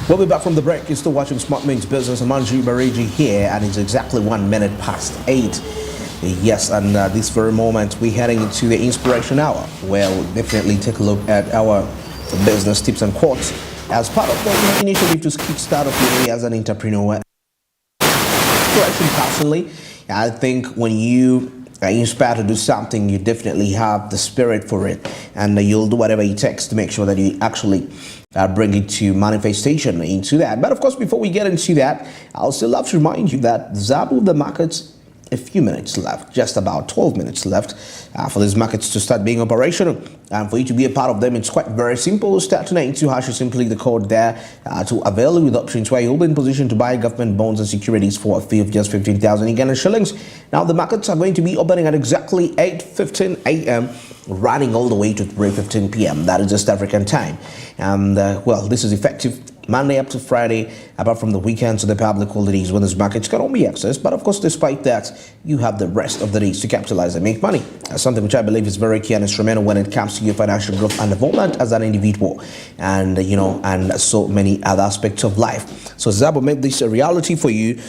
We'll be back from the break. You're still watching Smart Means Business. I'm Anju Bariji here, and it's exactly 1 minute past 8. Yes, and this very moment, we're heading into the Inspiration Hour, where we'll definitely take a look at our business tips and quotes as part of the initiative to kickstart up your day as an entrepreneur. Personally, I think when you are inspired to do something, you definitely have the spirit for it, and you'll do whatever it takes to make sure that you actually bring it to manifestation into that. But of course, before we get into that, I'll still love to remind you that Zabu, the markets, a few minutes left, just about 12 minutes left for these markets to start being operational. And for you to be a part of them, it's quite very simple. Start tonight into hash simply the code there to avail you with options where you'll be in position to buy government bonds and securities for a fee of just 15,000 Uganda shillings. Now, the markets are going to be opening at exactly 8:15 a.m. running all the way to 3:15 p.m. That is East African time. And well, this is effective Monday up to Friday, apart from the weekends and the public holidays when these markets can only be accessed. But of course, despite that, you have the rest of the days to capitalize and make money. Something which I believe is very key and instrumental when it comes to your financial growth and development as an individual, and and so many other aspects of life. So Zabo made this a reality for you.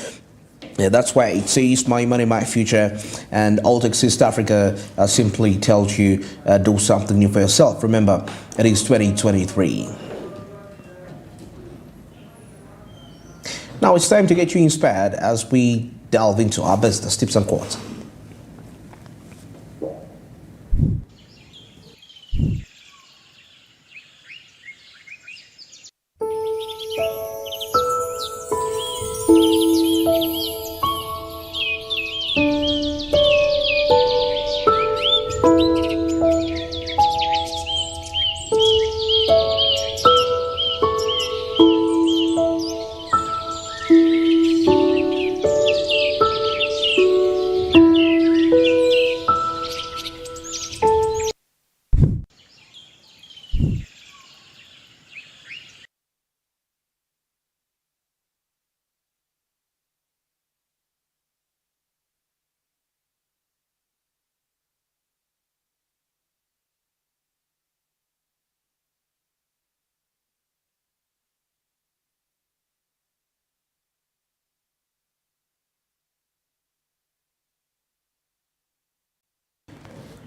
Yeah, that's why it says my money, my future, and Altec East Africa simply tells you do something new for yourself. Remember, it is 2023. Now it's time to get you inspired as we delve into our business tips and quotes.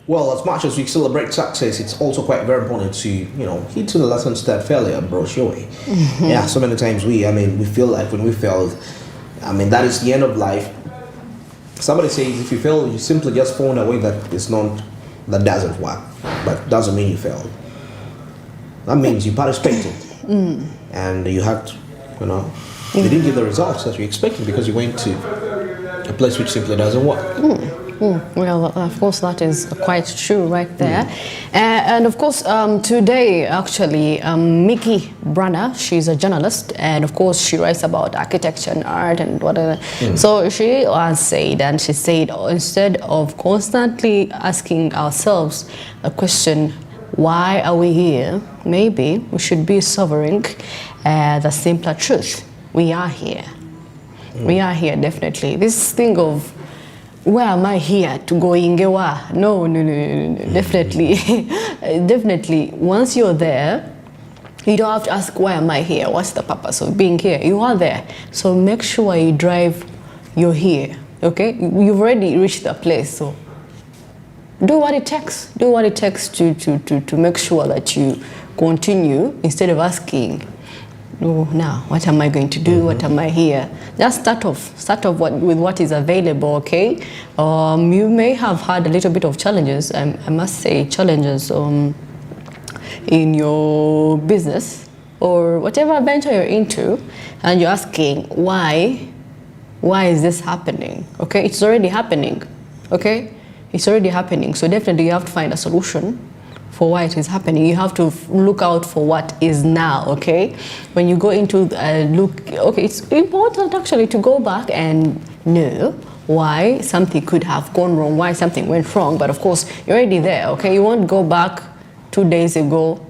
Well, as much as we celebrate success, it's also quite very important to, heed to the lessons that failure brought your way. Yeah, so many times we feel like when we failed, that is the end of life. Somebody says if you fail, you simply just found a way that that doesn't work, but doesn't mean you failed. That means you participated, and you had to, you didn't get the results that you expected because you went to a place which simply doesn't work. Well, of course, that is quite true right there. And of course, today, actually, Mickey Brunner, she's a journalist, and of course, she writes about architecture and art and whatever. So she said, instead of constantly asking ourselves a question, why are we here? Maybe we should be sovereign the simpler truth. We are here. We are here, definitely. This thing of where am I here to go ingewa? No, definitely. Definitely, once you're there, you don't have to ask, why am I here? What's the purpose of being here? You are there. So make sure you drive, you're here, okay? You've already reached the place, so do what it takes. Do what it takes to make sure that you continue instead of asking, oh, now what am I going to do? What am I here? Just start off with what is available, okay? You may have had a little bit of challenges, I must say challenges in your business or whatever venture you're into, and you're asking why is this happening? Okay, it's already happening, okay? It's already happening, so definitely you have to find a solution for why it is happening. You have to look out for what is now, okay? When you go into okay, it's important actually to go back and know why something could have gone wrong, why something went wrong, but of course, you're already there, okay? You won't go back 2 days ago,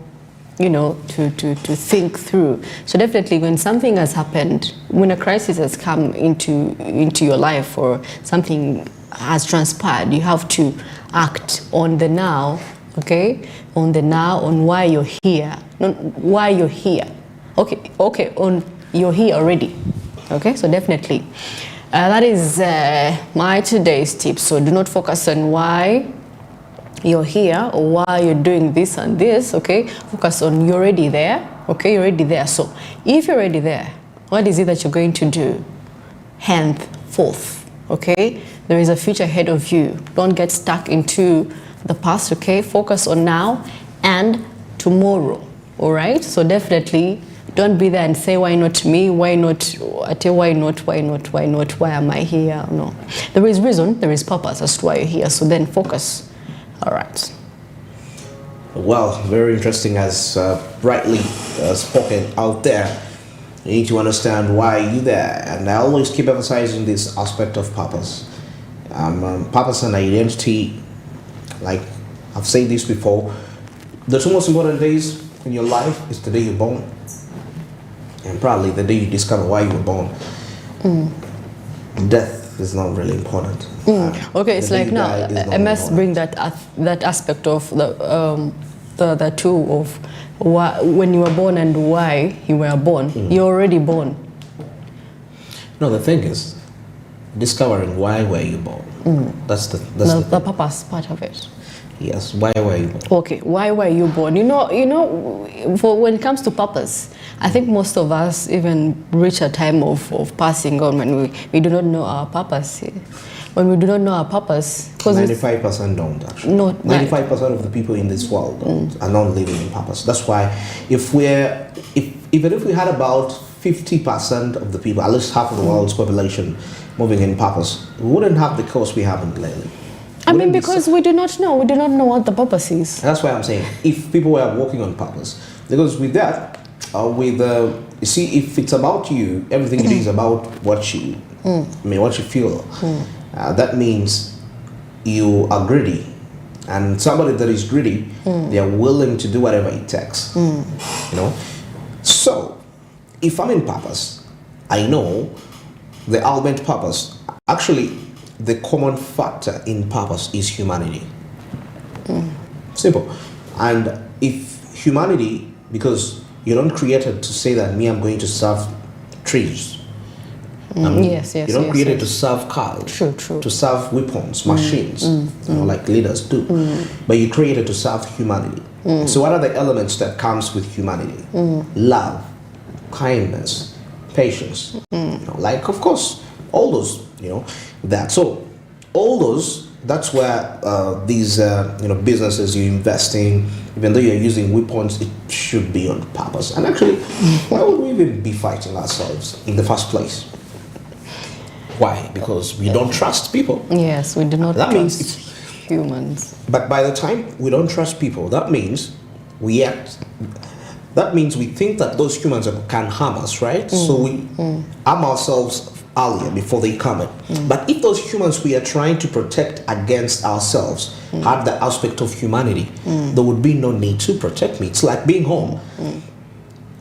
to think through. So definitely when something has happened, when a crisis has come into your life or something has transpired, you have to act on the now, okay? On the now, on why you're here, not why you're here. Okay, you're here already. Okay, so definitely. That is my today's tip. So do not focus on why you're here or why you're doing this and this, okay? Focus on you're already there, okay? You're already there. So if you're already there, what is it that you're going to do henceforth, okay? There is a future ahead of you. Don't get stuck into the past, okay? Focus on now and tomorrow, all right? So definitely don't be there and say, why not me? Why not? Why am I here? No. There is reason, there is purpose as to why you're here. So then focus. All right. Well, very interesting, as brightly spoken out there. You need to understand why you're there. And I always keep emphasizing this aspect of purpose. Purpose and identity, like I've said this before, the two most important days in your life is the day you're born, and probably the day you discover why you were born. Death is not really important. Okay, it's like now I must bring that aspect of the two of why, when you were born and why you were born. You're already born. No, the thing is discovering why were you born. That's the purpose part of it. Yes, why were you born? Okay, why were you born? You know, for when it comes to purpose, I think most of us even reach a time of passing on when we do not know our purpose. When we do not know our purpose, 95% don't actually. No, 95% of the people in this world are not living in purpose. That's why even if we had about 50% of the people, at least half of the world's population, moving in purpose, we wouldn't have the course we have lately. I mean, because we do not know what the purpose is. That's why I'm saying, if people were working on purpose, because with that, you see, if it's about you, everything it is about what you, what you feel. That means you are greedy, and somebody that is greedy, they are willing to do whatever it takes. You know, so if I'm in purpose, I know the ultimate purpose. Actually, the common factor in purpose is humanity. Simple. And if humanity, because you're not created to say that I'm going to serve trees. Yes. You're not created to serve cars. True. To serve weapons, machines, like leaders do. But you're created to serve humanity. So what are the elements that comes with humanity? Love, kindness, patience. Like, of course, all those, that. So all those, that's where these businesses you invest in, even though you're using weapons, it should be on purpose. And actually, why would we even be fighting ourselves in the first place? Why? Because we don't trust people. Yes, we do not that trust means humans. But by the time we don't trust people, that means we act. That means we think that those humans can harm us, right? So we harm ourselves earlier before they come in. But if those humans we are trying to protect against ourselves had the aspect of humanity, there would be no need to protect me. It's like being home,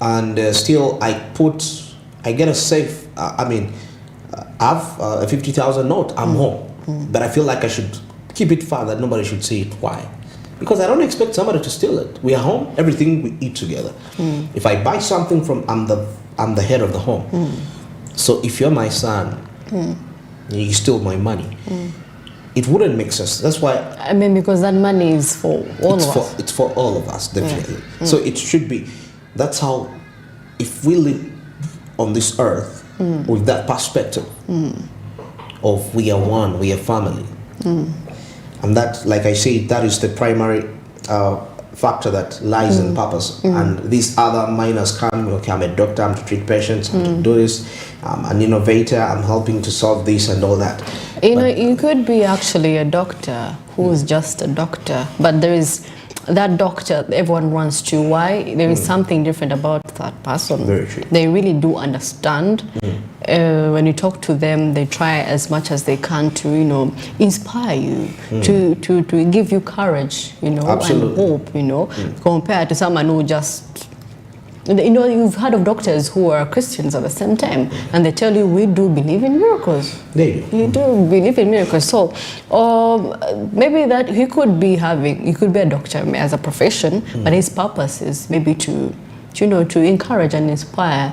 and still I get a safe. I have a 50,000 note. I'm home, but I feel like I should keep it far that nobody should see it. Why? Because I don't expect somebody to steal it. We are home. Everything we eat together. If I buy something from, I'm the head of the home. So if you're my son, you steal my money. It wouldn't make sense. That's why. I mean, because that money is for all of us. It's for all of us, definitely. So it should be. That's how. If we live on this earth with that perspective of we are one, we are family, and that, like I say, that is the primary factor that lies in purpose. And these other minors come. Okay, I'm a doctor. I'm to treat patients. I'm to do this. I'm an innovator. I'm helping to solve this and all that. You could be actually a doctor who's just a doctor, but there is that doctor everyone runs to. Why? There is something different about that person. Very true. They really do understand. When you talk to them, they try as much as they can to, inspire you, to give you courage, Absolutely. and hope, compared to someone who just, you've heard of doctors who are Christians at the same time, and they tell you, we do believe in miracles. They do. You do believe in miracles. So maybe that he could be a doctor as a profession, but his purpose is maybe to to encourage and inspire,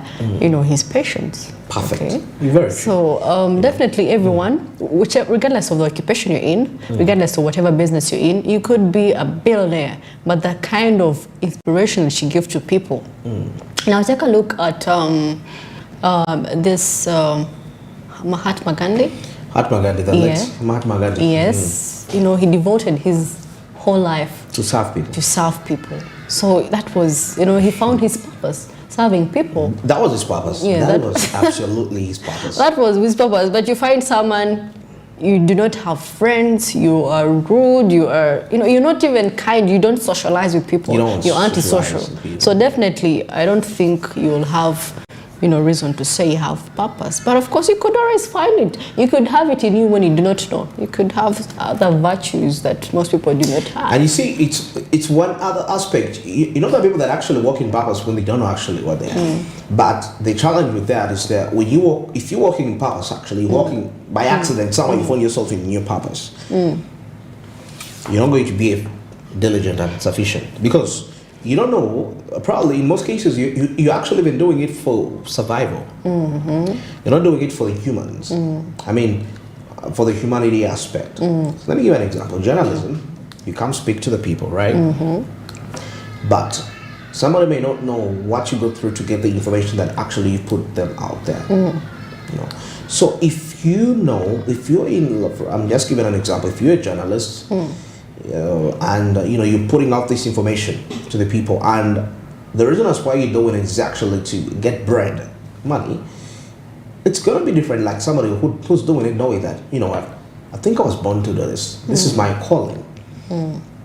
his patients. Perfect. Okay? Very So definitely everyone, regardless of the occupation you're in, regardless of whatever business you're in, you could be a billionaire, but the kind of inspiration she gives to people. Now take a look at this Mahatma Gandhi. Mahatma Gandhi, the late Mahatma Gandhi. Yes, he devoted his whole life to serve people. To serve people. So that was, he found his purpose, serving people. That was his purpose. Yeah, that was absolutely his purpose. That was his purpose. But you find someone, you do not have friends, you are rude, you are, you're not even kind, you don't socialize with people, you're antisocial. So definitely, I don't think you'll have reason to say you have purpose. But of course, you could always find it. You could have it in you when you do not know. You could have other virtues that most people do not have. And you see, it's one other aspect. You know the people that actually walk in purpose when they don't know actually what they are. But the challenge with that is that when you walk, if you're walking in purpose, actually walking by accident, somehow you find yourself in your purpose. You're not going to be diligent and sufficient because you don't know, probably in most cases, you actually been doing it for survival. You're not doing it for the humans. I mean, for the humanity aspect. So let me give an example. Journalism, you come speak to the people, right? But somebody may not know what you go through to get the information that actually you put them out there. So if you're in, I'm just giving an example, if you're a journalist, and you're putting out this information to the people, and the reason as why you're doing it is actually to get bread, money, it's going to be different. Like somebody who's doing it knowing that, I think I was born to do this. This is my calling.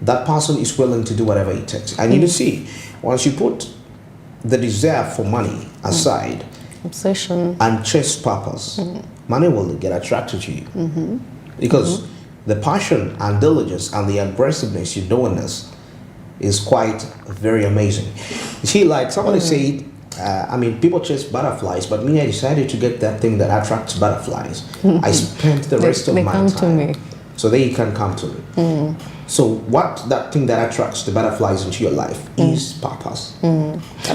That person is willing to do whatever it takes. And you see, once you put the desire for money aside, obsession, and chase purpose, money will get attracted to you. Because the passion and diligence and the aggressiveness you're doing this is quite very amazing. You see, like somebody said, people chase butterflies, but me, I decided to get that thing that attracts butterflies. I spent the rest of my time. They come to me. So they can come to me. So what that thing that attracts the butterflies into your life is purpose.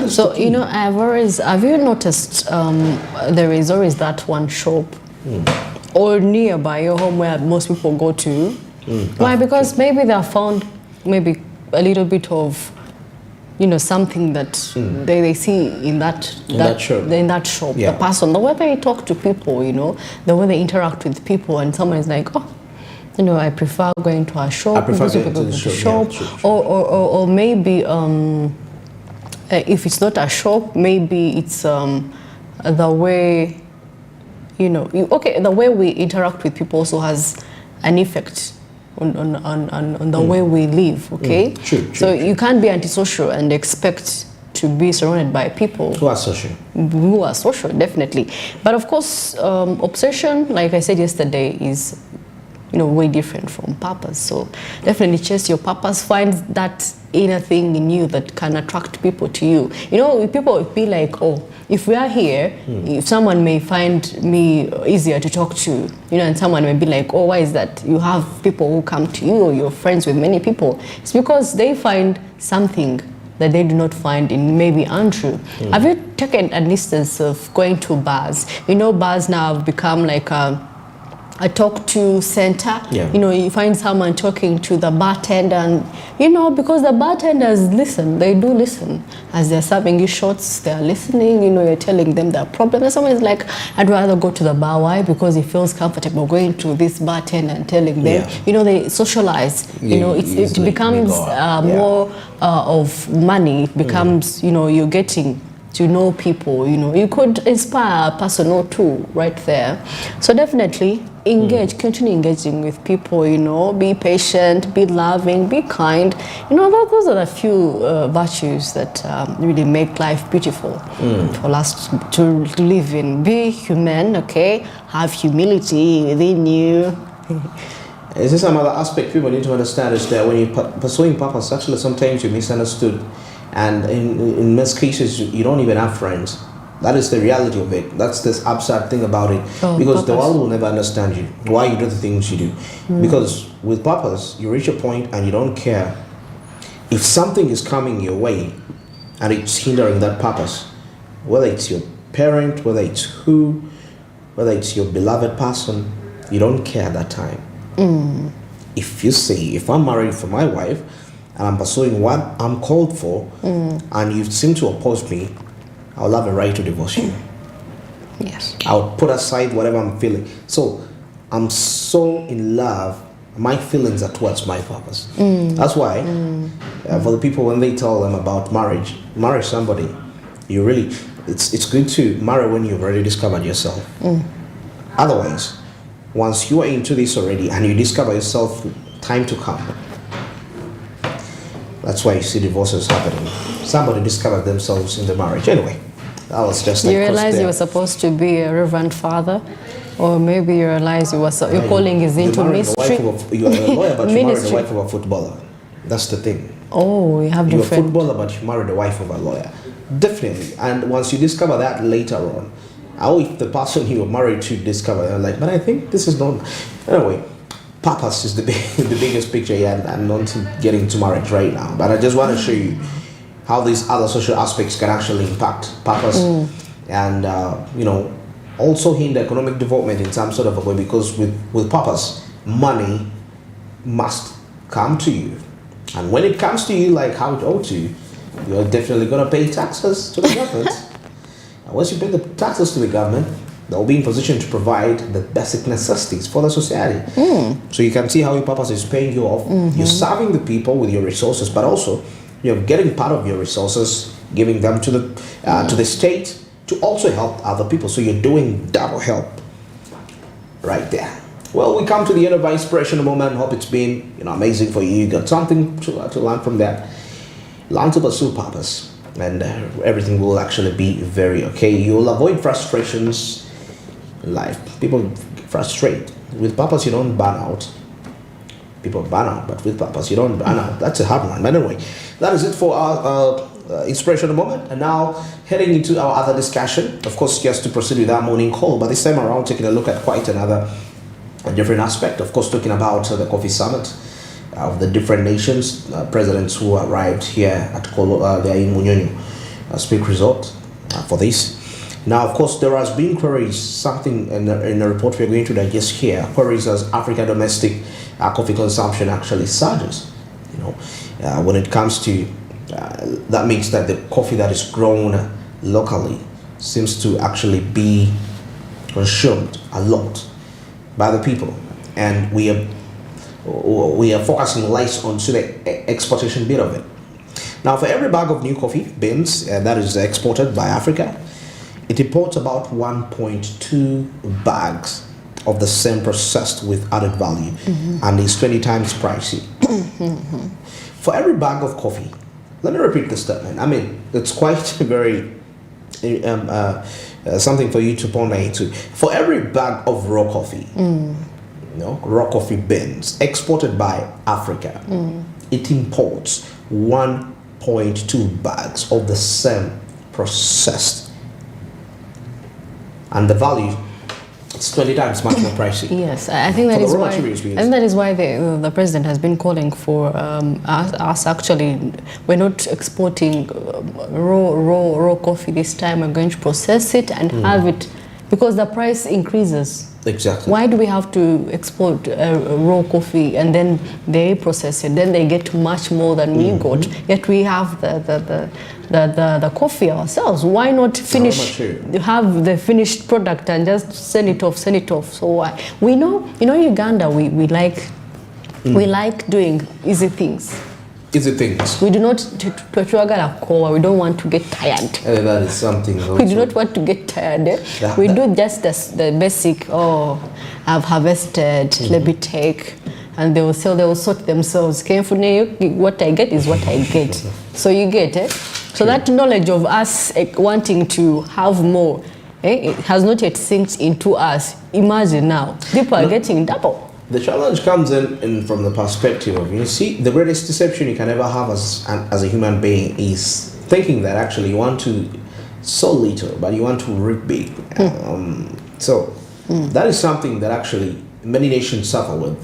So, have you noticed there is always that one shop or nearby your home where most people go to? Why? Because maybe they have found maybe a little bit of something that they see in that shop. Yeah. The person, the way they talk to people, the way they interact with people, and someone is like, I prefer going to a shop. I prefer going to the shop. Yeah, or maybe if it's not a shop, maybe it's the way the way we interact with people also has an effect on the way we live. Okay, so you can't be antisocial and expect to be surrounded by people who are social. Definitely. But of course, obsession, like I said yesterday, is way different from purpose. So definitely chase your purpose. Find that inner thing in you that can attract people to you. People will be like, if we are here, if someone may find me easier to talk to, and someone may be like, why is that? You have people who come to you, or you're friends with many people. It's because they find something that they do not find in maybe Andrew. Have you taken an instance of going to bars? Bars now have become like a talk-to center. You find someone talking to the bartender, and because the bartenders listen, they do listen as they're serving you shots. They're listening. You're telling them their problem. And someone is like, I'd rather go to the bar. Why? Because it feels comfortable going to this bartender and telling them. They socialize. It becomes more of money. It becomes you're getting to know people. You could inspire a person or two right there. So definitely engage, continue engaging with people, be patient, be loving, be kind. Those are the few virtues that really make life beautiful for us to live in. Be human, okay? Have humility within you. Is this some other aspect people need to understand is that when you're pursuing purpose, actually sometimes you're misunderstood. And in most cases, you don't even have friends. That is the reality of it. That's this absurd thing about it. Because purpose. The world will never understand you, why you do the things you do. Because with purpose, you reach a point and you don't care. If something is coming your way, and it's hindering that purpose, whether it's your parent, whether it's whether it's your beloved person, you don't care at that time. If you say, if I'm married for my wife and I'm pursuing what I'm called for, and you seem to oppose me, I'll have a right to divorce you. Yes. I'll put aside whatever I'm feeling. So I'm so in love, my feelings are towards my purpose. That's why for the people, when they tell them about marry somebody, you really, it's good to marry when you've already discovered yourself. Otherwise, once you are into this already and you discover yourself, time to come. That's why you see divorces happening. Somebody discovered themselves in the marriage. Anyway, that was just like you realize you were supposed to be a reverend father, or maybe you realize your calling is into ministry. You are a lawyer, but you married the wife of a footballer. That's the thing. Oh, you have different. You're a footballer, but you married the wife of a lawyer. Definitely. And once you discover that later on, how if the person you were married to discover, they're like, but I think this is not. Anyway, purpose is the biggest picture here, and I'm not getting to marriage right now. But I just want to show you how these other social aspects can actually impact purpose and, also hinder economic development in some sort of a way, because with purpose, money must come to you. And when it comes to you, like how it ought to, you're definitely going to pay taxes to the government. And once you pay the taxes to the government, they'll be in position to provide the basic necessities for the society. So you can see how your purpose is paying you off. You're serving the people with your resources, but also you're getting part of your resources, giving them to the state to also help other people. So you're doing double help right there. Well, we come to the end of our inspirational moment. Hope it's been amazing for you. You got something to learn from that. Learn to pursue purpose, and everything will actually be very okay. You'll avoid frustrations in life. People frustrate. With purpose, you don't burn out. People burn out, but with purpose, you don't burn out. That's a hard one. But anyway, that is it for our inspirational moment. And now, heading into our other discussion, of course, just to proceed with our morning call, but this time around, taking a look at quite a different aspect. Of course, talking about the coffee summit of the different nations, presidents who arrived here at there in Munyonyo Speak Resort for this. Now, of course, there has been queries, something in the report we're going to digest here, queries as Africa domestic coffee consumption actually surges. When it comes to, that means that the coffee that is grown locally seems to actually be consumed a lot by the people, and we are focusing less on the exportation bit of it. Now, for every bag of new coffee beans that is exported by Africa, it imports about 1.2 bags of the same processed with added value, and is 20 times pricey. For every bag of coffee, let me repeat the statement. I mean, it's quite very something for you to ponder into. For every bag of raw coffee, raw coffee beans exported by Africa, it imports 1.2 bags of the same processed, and the value, it's 20 times much more pricey. Yes, I think that is why. I think that is why the president has been calling for us. Actually, we're not exporting raw coffee this time. We're going to process it and have it, because the price increases. Exactly. Why do we have to export raw coffee and then they process it? Then they get much more than we got. Yet we have the coffee ourselves. Why not have the finished product and just send it off? So we know, Uganda, we like doing easy things. We do not we don't want to get tired. That is something also. We do not want to get tired. We do just the basic, I've harvested, let me take, and they will sort themselves carefully. What I get is what I get. So you get it. So that knowledge of us wanting to have more, it has not yet sinked into us. Imagine now, people are getting double. The challenge comes in from the perspective of, the greatest deception you can ever have as a human being is thinking that actually you want to sow little, but you want to reap big. That is something that actually many nations suffer with.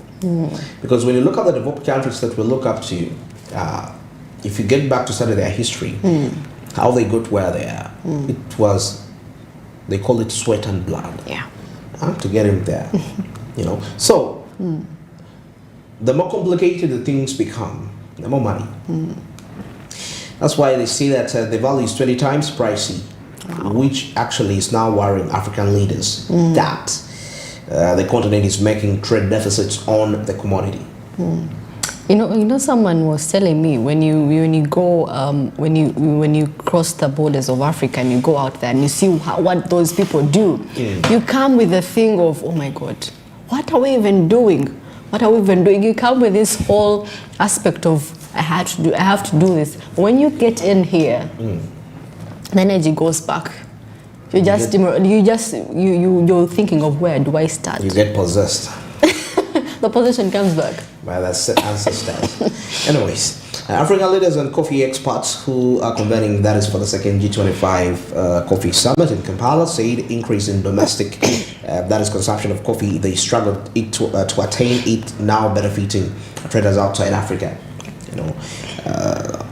Because when you look at the developed countries that we look up to, if you get back to study their history, how they got where they are. It was, they call it sweat and blood. Yeah. To get him there. So the more complicated the things become, the more money. That's why they say that the value is 20 times pricey, which actually is now worrying African leaders that the continent is making trade deficits on the commodity. Someone was telling me when you go when you cross the borders of Africa and you go out there and you see what those people do, you come with the thing of, oh my God, what are we even doing? What are we even doing? You come with this whole aspect of I have to do this. When you get in here, the energy goes back. You're thinking of where do I start? You get possessed. The position comes back. Well, that's ancestors. Anyways, African leaders and coffee experts who are convening, that is for the second G25 coffee summit in Kampala, said increase in domestic, that is consumption of coffee, they struggled to attain it, now benefiting traders outside Africa.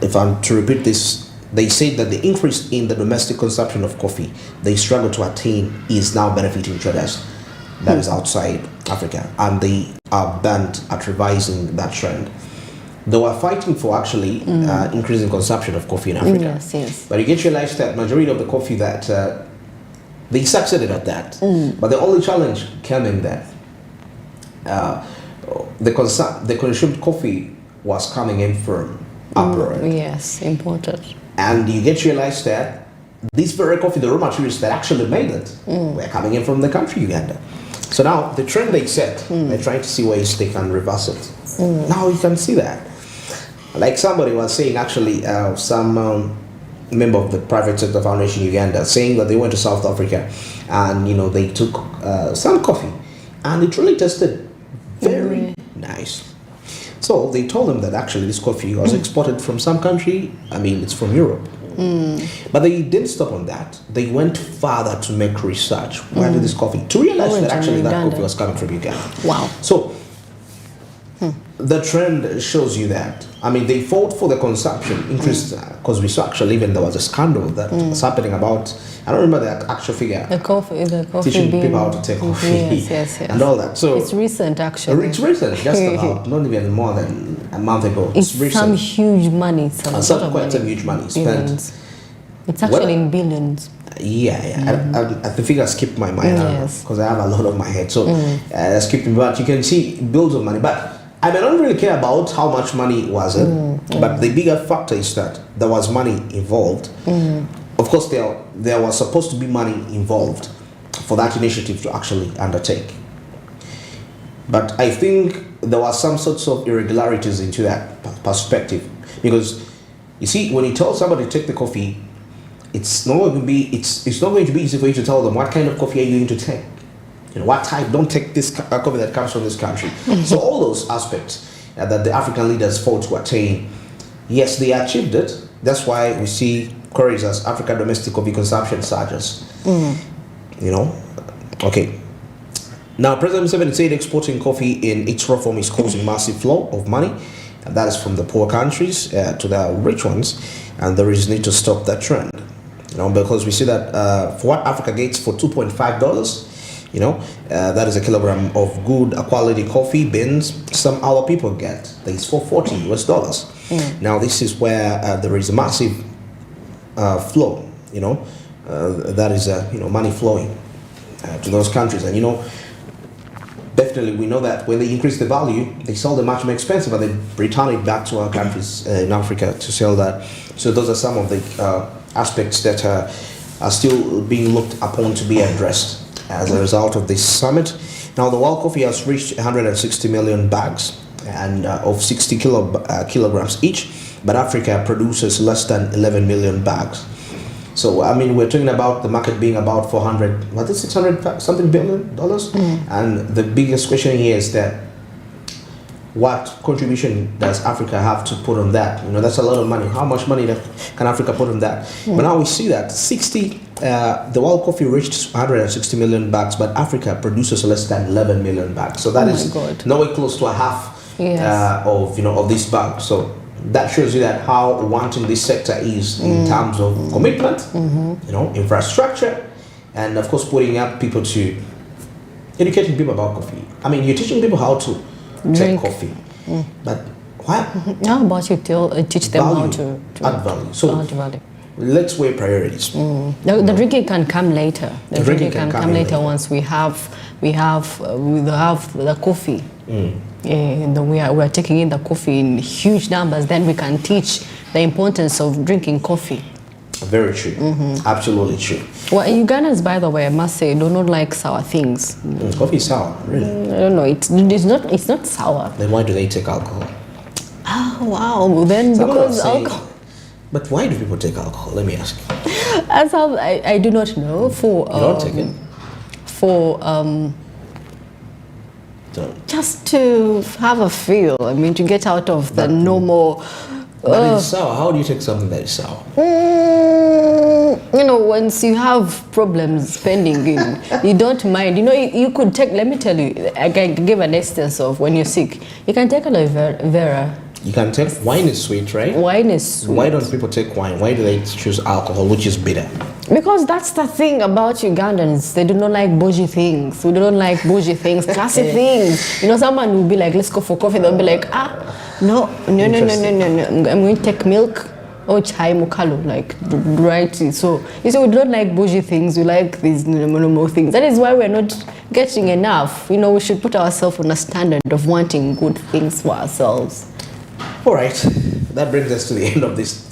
If I'm to repeat this, they said that the increase in the domestic consumption of coffee they struggle to attain is now benefiting traders that is outside Africa, and they are bent at revising that trend. They were fighting for actually increasing consumption of coffee in Africa. Yes. But you get to realize that majority of the coffee that they succeeded at that. But the only challenge came in that the consumed coffee was coming in from abroad. Yes, imported. And you get to realize that this very coffee, the raw materials that actually made it, were coming in from the country Uganda. So now the trend they set, they're trying to see ways they can reverse it. Now you can see that. Like somebody was saying, actually, some member of the private sector foundation Uganda, saying that they went to South Africa and they took some coffee and it really tasted very nice. So they told them that actually this coffee was exported from some country. I mean, it's from Europe. But they didn't stop on that. They went further to make research. Where did this coffee? To realize that actually that coffee was coming from Uganda. Wow. So the trend shows you that. I mean, they fought for the consumption increase because we saw actually even there was a scandal that was happening about. I don't remember the actual figure. The coffee teaching bean. people how to take coffee Yes. and all that. So it's recent actually. It's recent, just about not even more than a month ago. It's recent. some huge money. Some huge money spent. It's actually in billions. I the figure skipped my mind because I have a lot on my head. So I skipped it, but you can see bills of money. But I may not really care about how much money was it, but the bigger factor is that there was money involved. Of course, there was supposed to be money involved for that initiative to actually undertake. But I think there were some sorts of irregularities into that perspective, because you see, when you tell somebody to take the coffee, it's not going to be easy for you to tell them what kind of coffee are you going to take. What type? Don't take this coffee that comes from this country. So all those aspects that the African leaders fought to attain, yes, they achieved it. That's why we see queries as Africa domestic coffee consumption surges. Okay. Now, President Museveni said exporting coffee in its raw form is causing massive flow of money, and that is from the poor countries to the rich ones, and there is need to stop that trend. Because we see that for what Africa gets for $2.5, that is a kilogram of good quality coffee beans. Some our people get that is for $40. Now this is where there is a massive flow. That is money flowing to those countries, and definitely we know that when they increase the value, they sell them much more expensive, and they return it back to our countries in Africa to sell that. So those are some of the aspects that are still being looked upon to be addressed as a result of this summit. Now, the world coffee has reached 160 million bags and of 60 kilograms each, but Africa produces less than 11 million bags. So, I mean, we're talking about the market being about 600 something billion dollars. And the biggest question here is that what contribution does Africa have to put on that? That's a lot of money. How much money can Africa put on that? But now we see that the world coffee reached 160 million bags, but Africa produces less than 11 million bags. So that is nowhere close to a half of this bag. So That shows you that how wanting this sector is in terms of commitment, infrastructure, and of course putting up people to educating people about coffee. I mean, you're teaching people how to take coffee, but why? How about you teach them how to add value? So add value. let's weigh priorities. The drinking can come later. The drinking can come later once we have the coffee. We are taking in the coffee in huge numbers. Then we can teach the importance of drinking coffee. Very true. Absolutely true. Well, Ugandans, by the way, I must say, do not like sour things. Coffee is sour, really? I don't know. It's not sour. Then why do they take alcohol? Oh wow! Then because alcohol. But why do people take alcohol? Let me ask you. As I do not know. You don't take it? Just to have a feel. I mean, to get out of the normal. But it's sour. How do you take something that is sour? Once you have problems pending in, you don't mind. You could take. Let me tell you. I can give an instance of when you're sick. You can take aloe vera. You can take wine is sweet, right? Wine is sweet. Why don't people take wine? Why do they choose alcohol, which is bitter? Because that's the thing about Ugandans. They do not like bougie things. We don't like bougie things, classy things. Someone will be like, let's go for coffee. They'll be like, no. I'm going to take milk or chai mukalu, like, right? So, we do not like bougie things. We like these normal things. That is why we're not getting enough. We should put ourselves on a standard of wanting good things for ourselves. All right, that brings us to the end of this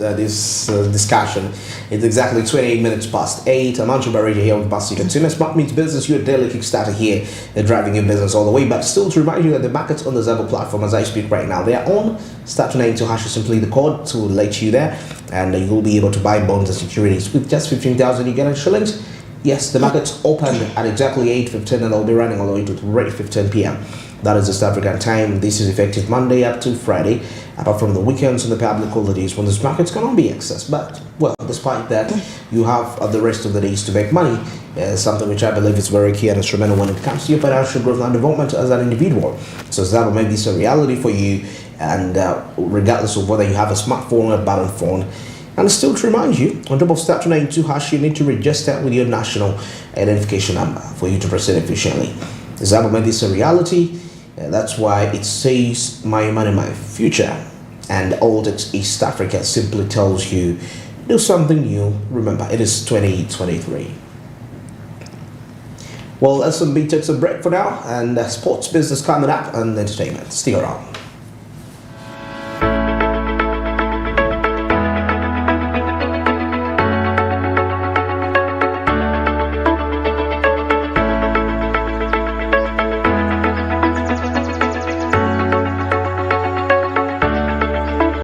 discussion. It's exactly 28 minutes past 8. I'm Andrew Barretti here with Basi Consumer Smart Means Business, your daily kickstarter here, driving your business all the way. But still to remind you that the markets on the Zabo platform, as I speak right now, they are on. Start to 9 to hash simply the code to let you there, and you will be able to buy bonds and securities with just 15,000 Ugandan shillings. Yes, the markets opened at exactly 8:15 and they'll be running all the way to 8:15 p.m. That is East African time. This is effective Monday up to Friday, apart from the weekends and the public holidays when this market's cannot be accessed. But, well, despite that, you have the rest of the days to make money, something which I believe is very key and instrumental when it comes to your financial growth and development as an individual. So that will make this a reality for you, and regardless of whether you have a smartphone or a button phone. And still to remind you, on top of start to 92 hash, you need to register with your national identification number for you to proceed efficiently. Zabo made this a reality. That's why it says my money, my future. And Aldex East Africa simply tells you, do something new. Remember, it is 2023. Well, SMB takes a break for now, and sports business coming up and entertainment. Stick around.